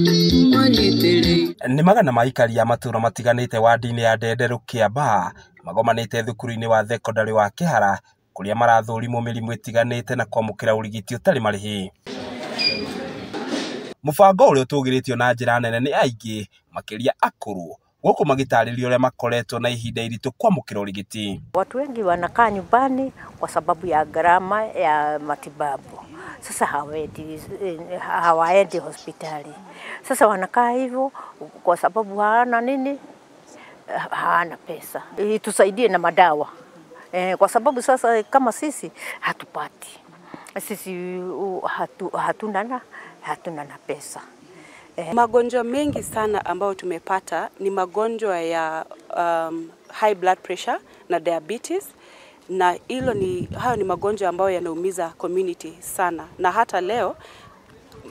Nĩ magana ma aikari a matũũra matiganĩte wadi-inĩ ya Ndenderu Kiambaa magomanĩte thukuru-inĩ wa thekondarĩ wa Kĩhara kũrĩa marathũrimwo mĩrimũ ĩtiganĩte na kwamũkĩra ũrigiti ũtarĩ marĩhi. Mũbango ũrĩa ũtũgĩrĩtio na njĩra nene nĩ aingĩ makĩria akũrũ, gũkũ magĩtarĩria ũrĩa makoretwo na ihinda iritũ kwamũkĩra ũrigiti. Watu wengi wanakaa nyumbani kwa sababu ya gharama ya matibabu. Sasa hawaendi hospitali. Sasa wanakaa hivyo kwa sababu hawana pesa. Tusaidie na madawa. Kwa sababu sasa kama sisi hatupati. Sisi hatuna na pesa. Magonjwa mengi sana ambayo tumepata ni magonjwa ya high blood pressure na diabetes, na hayo ni magonjwa ambayo yanaumiza community sana, na hata leo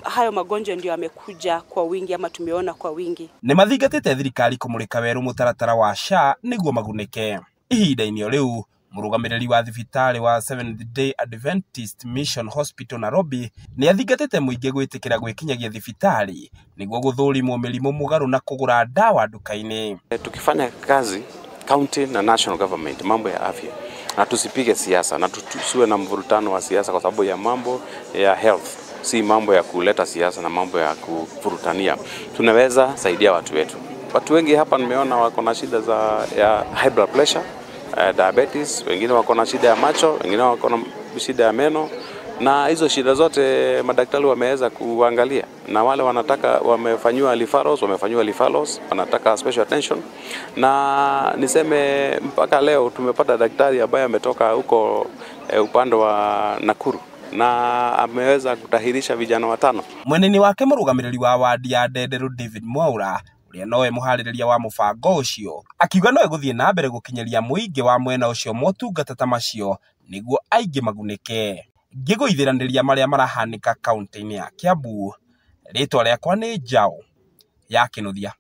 hayo magonjwa ndio yamekuja kwa wingi ama tumeona kwa wingi. Nĩ mathingatĩte thirikari kũmũrĩka werũ mũtaratara wa SHA nĩguo magunĩke. Ihinda-inĩ rĩu mũrũgamĩrĩri wa thibitarĩ wa Seventh Day Adventist Mission Hospital Nairobi nĩ athingatĩte mũingĩ gwĩtĩkĩra gwĩkinyagia thibitarĩ nĩguo gũthũrimwo mĩrimũ mũgarũ na kũgũra ndawa nduka-inĩ. Tukifanya kazi county na national government mambo ya afya, na tusipige siasa na tusiwe na mvurutano wa siasa kwa sababu ya mambo ya health, si mambo ya kuleta siasa na mambo ya kuvurutania. Tunaweza saidia watu wetu. Watu wengi hapa nimeona wako na shida ya high blood pressure, diabetes, wengine wako na shida ya macho, wengine wako na shida ya meno, na hizo shida zote madaktari wameweza kuangalia, na wale wamefanywa referrals, wanataka special attention. Na niseme mpaka leo tumepata daktari ambaye ametoka huko upande wa Nakuru na ameweza kutahirisha vijana 5. Mweneni wake mũrũgamĩrĩri wa wadi ya Ndenderu David Mwaura ũrĩa nowe mũharĩrĩria wa mũbango ũcio akiuga no egũthiĩ na mbere gũkinyeria mũingĩ wa mwena ũcio motungata ta macio nĩguo aingĩ magunĩke. Ngĩgũithĩranĩria marĩa marahanĩka kaunti-inĩ ya Kiambu, rĩtwa rĩakwa nĩ Njaũ ya Kĩnuthia.